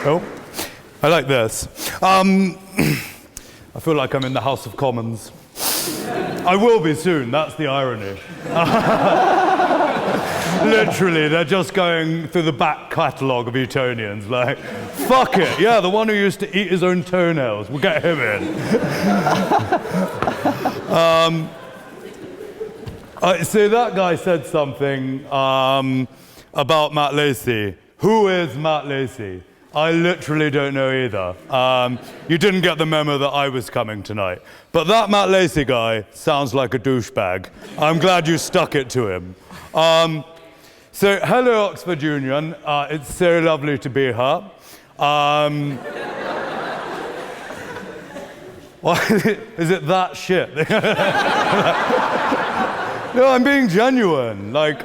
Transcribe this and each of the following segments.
Oh, I like this. I feel like I'm in the House of Commons. I will be soon, that's the irony. Literally, they're just going through the back catalogue of Etonians, like, fuck it, yeah, the one who used to eat his own toenails, we'll get him in. So that guy said something about Matt Lacey. Who is Matt Lacey? I literally don't know either. You didn't get the memo that I was coming tonight. But that Matt Lacey guy sounds like a douchebag. I'm glad you stuck it to him. So, hello, Oxford Union. It's so lovely to be here. Why is it that shit? No, I'm being genuine. Like,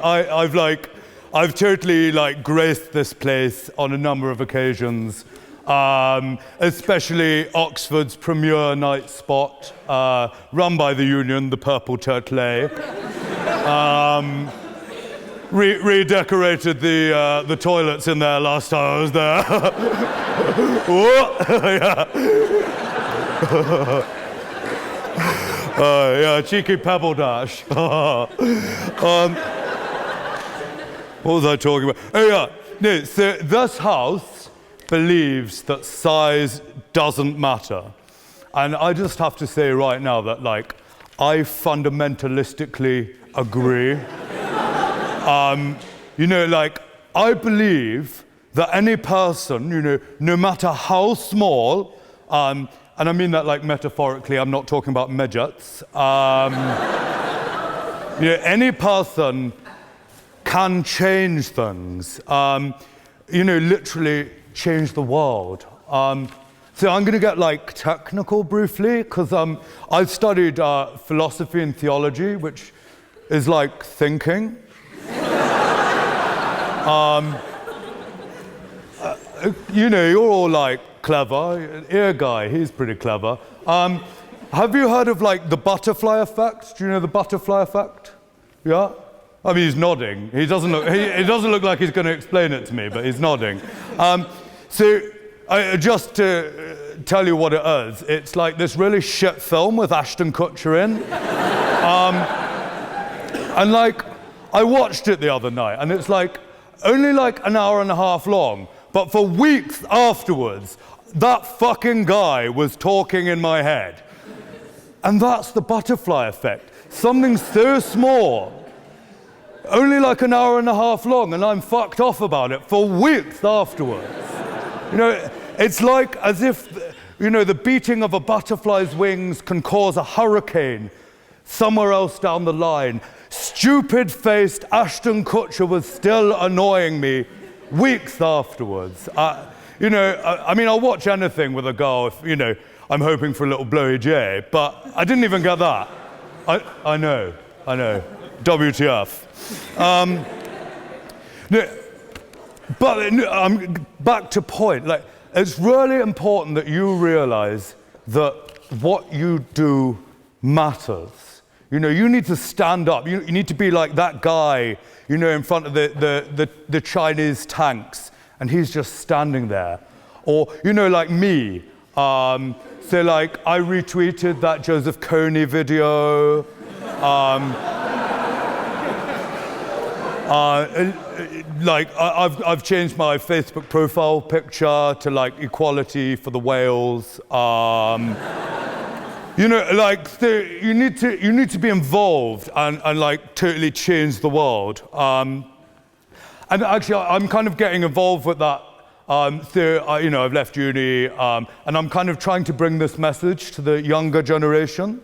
I've totally graced this place on a number of occasions, especially Oxford's premier night spot, run by the union, the Purple Turtle. Redecorated the toilets in there last time I was there. Yeah, cheeky pebble dash. What was I talking about? Oh yeah, no, so this house believes that size doesn't matter. And I just have to say right now that I fundamentalistically agree. I believe that any person, no matter how small, and I mean that metaphorically, I'm not talking about midgets, any person can change things, literally change the world. So I'm going to get technical briefly, because I studied philosophy and theology, which is like thinking. You're all clever. Ear guy, he's pretty clever. Have you heard of the butterfly effect? Do you know the butterfly effect? Yeah? I mean, he's nodding. He doesn't look like he's going to explain it to me, but he's nodding. Just to tell you what it is, it's this really shit film with Ashton Kutcher in. And I watched it the other night, and it's only an hour and a half long, but for weeks afterwards, that fucking guy was talking in my head. And that's the butterfly effect. Something so small, only an hour and a half long, and I'm fucked off about it for weeks afterwards. It's as if, the beating of a butterfly's wings can cause a hurricane somewhere else down the line. Stupid-faced Ashton Kutcher was still annoying me weeks afterwards. I mean, I'll watch anything with a girl if, I'm hoping for a little blowy J, but I didn't even get that. I know. WTF. But back to point. It's really important that you realize that what you do matters. You need to stand up. You need to be like that guy, in front of the Chinese tanks, and he's just standing there. Or, like me. I retweeted that Joseph Kony video. I've changed my Facebook profile picture to equality for the whales. You need to be involved and totally change the world. And actually, I'm kind of getting involved with that. I've left uni, and I'm kind of trying to bring this message to the younger generation.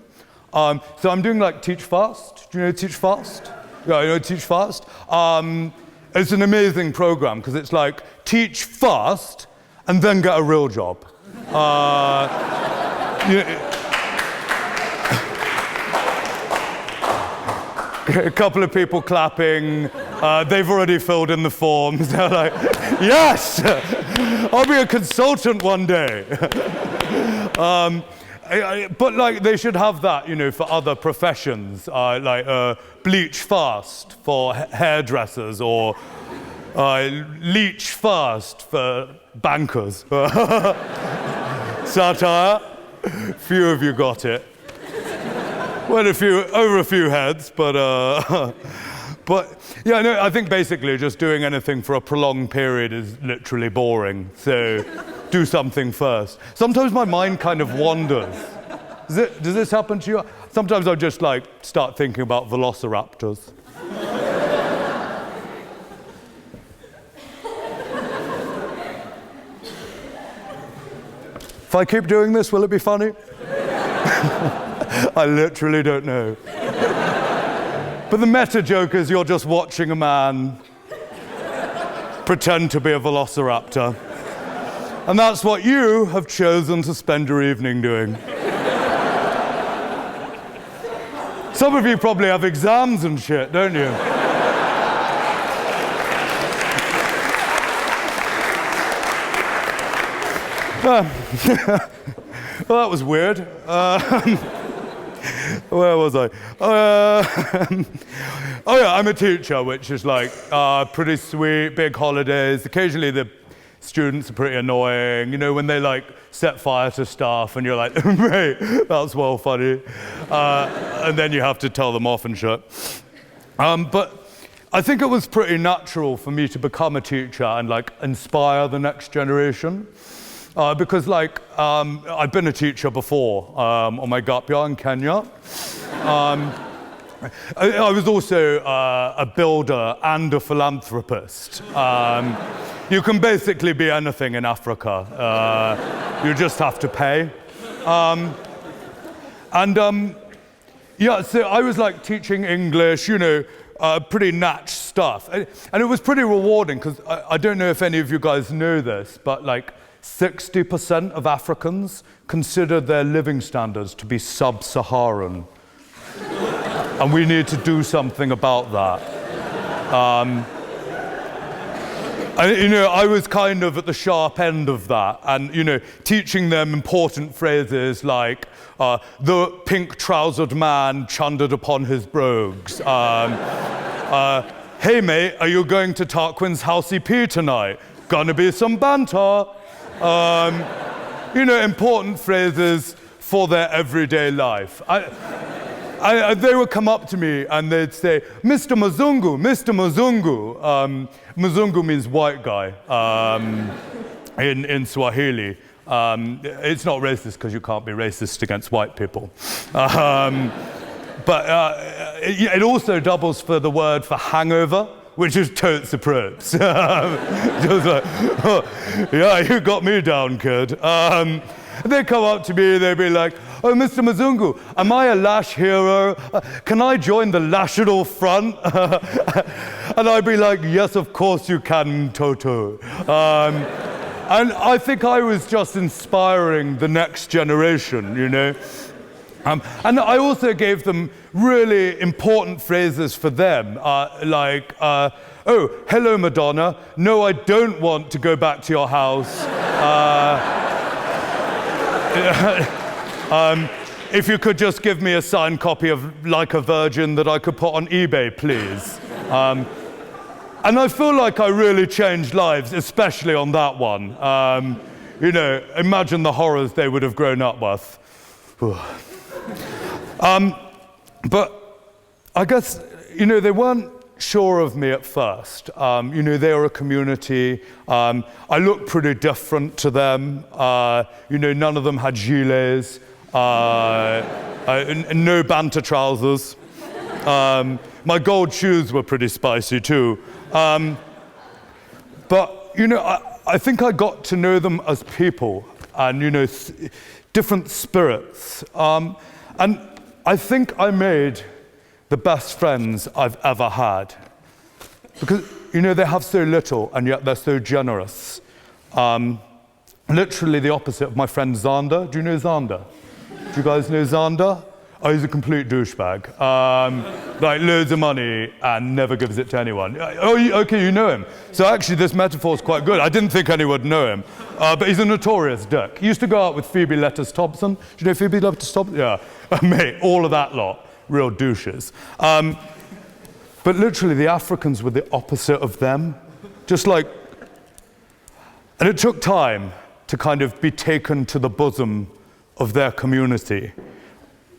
So I'm doing Teach Fast. Do you know Teach Fast? Yeah, Teach Fast. It's an amazing program because it's teach fast and then get a real job. A couple of people clapping. They've already filled in the forms. They're yes! I'll be a consultant one day. But they should have that, for other professions, bleach fast for hairdressers or leech fast for bankers. Satire. Few of you got it. Went over a few heads, but yeah, no, I think basically just doing anything for a prolonged period is literally boring. So do something first. Sometimes my mind kind of wanders. Does this happen to you? Sometimes I just like start thinking about velociraptors. If I keep doing this, will it be funny? I literally don't know. But the meta joke is you're just watching a man pretend to be a velociraptor. And that's what you have chosen to spend your evening doing. Some of you probably have exams and shit, don't you? Well, that was weird. Where was I? Oh yeah, I'm a teacher, which is like pretty sweet, big holidays. Occasionally the students are pretty annoying, you know, when they like set fire to stuff and you're like, mate, that's well funny. And then you have to tell them off and shit. But I think it was pretty natural for me to become a teacher and like inspire the next generation. Because like, I've been a teacher before on my Gap Yah in Kenya. I was also a builder and a philanthropist. You can basically be anything in Africa. You just have to pay. Yeah, so I was like teaching English, you know, pretty natch stuff. And it was pretty rewarding because I don't know if any of you guys know this, but like 60% of Africans consider their living standards to be sub-Saharan. And we need to do something about that. And, you know, I was kind of at the sharp end of that and, you know, teaching them important phrases like, the pink-trousered man chundered upon his brogues. Hey, mate, are you going to Tarquin's house EP tonight? Gonna be some banter. You know, important phrases for their everyday life. They would come up to me and they'd say, Mr. Mzungu, Mr. Mzungu. Mzungu means white guy in Swahili. It's not racist because you can't be racist against white people. But it also doubles for the word for hangover, which is totes the props. Just like, oh, yeah, you got me down, kid. They'd come up to me, they'd be like, oh, Mr. Mzungu, am I a lash hero? Can I join the National Front? And I'd be like, yes, of course you can, Toto. And I think I was just inspiring the next generation, you know? And I also gave them really important phrases for them, like, oh, hello, Madonna. No, I don't want to go back to your house. If you could just give me a signed copy of Like a Virgin that I could put on eBay, please. And I feel like I really changed lives, especially on that one. You know, imagine the horrors they would have grown up with. But I guess, you know, they weren't sure of me at first. You know, they were a community. I looked pretty different to them. You know, none of them had gilets, no banter trousers. My gold shoes were pretty spicy too. But, you know, I think I got to know them as people and, you know, different spirits. And I think I made the best friends I've ever had. Because, you know, they have so little and yet they're so generous. Literally the opposite of my friend Xander. Do you know Xander? Do you guys know Xander? Oh, he's a complete douchebag. Like loads of money and never gives it to anyone. Oh, okay, you know him. So actually this metaphor is quite good. I didn't think anyone would know him. But he's a notorious dick. He used to go out with Phoebe Letters-Thompson. Do you know Phoebe Letters-Thompson? Yeah. Mate, all of that lot, real douches. But literally the Africans were the opposite of them. Just like, And it took time to kind of be taken to the bosom of their community.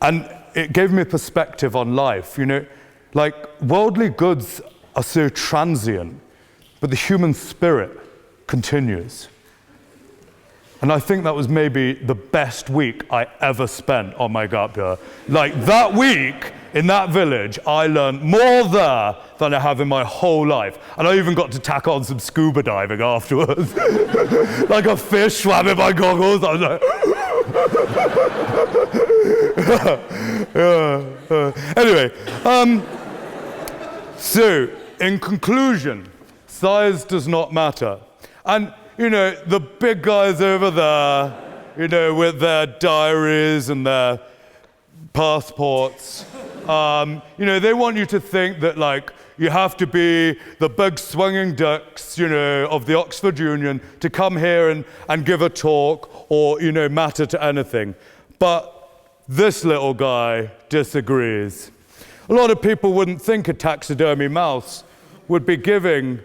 And it gave me perspective on life. You know, like worldly goods are so transient, but the human spirit continues. And I think that was maybe the best week I ever spent on my gap year. Like that week in that village, I learned more there than I have in my whole life. And I even got to tack on some scuba diving afterwards. Like a fish swam in my goggles. I was like, anyway, so in conclusion, size does not matter. And you know, the big guys over there, you know, with their diaries and their passports, you know, they want you to think that, like, you have to be the big swinging dicks, you know, of the Oxford Union to come here and give a talk or, you know, matter to anything. But this little guy disagrees. A lot of people wouldn't think a taxidermy mouse would be giving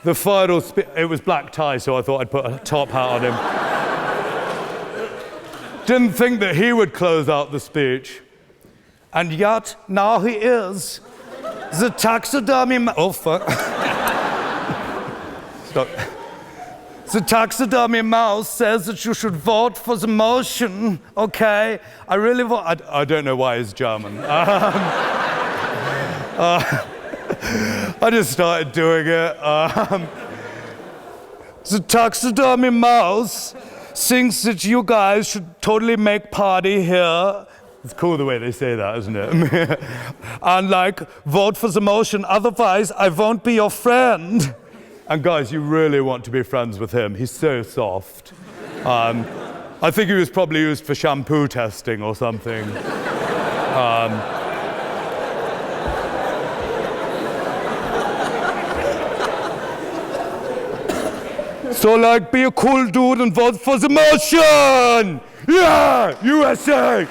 the final it was black tie, so I thought I'd put a top hat on him. Didn't think that he would close out the speech. And yet, now he is. The taxidermy oh, fuck. Stop. The taxidermy mouse says that you should vote for the motion, okay? I really want... I don't know why he's German. I just started doing it. The taxidermy mouse thinks that you guys should totally make party here. It's cool the way they say that, isn't it? And like, vote for the motion, otherwise I won't be your friend. And guys, you really want to be friends with him. He's so soft. I think he was probably used for shampoo testing or something. So like, be a cool dude and vote for the motion! Yeah, USA!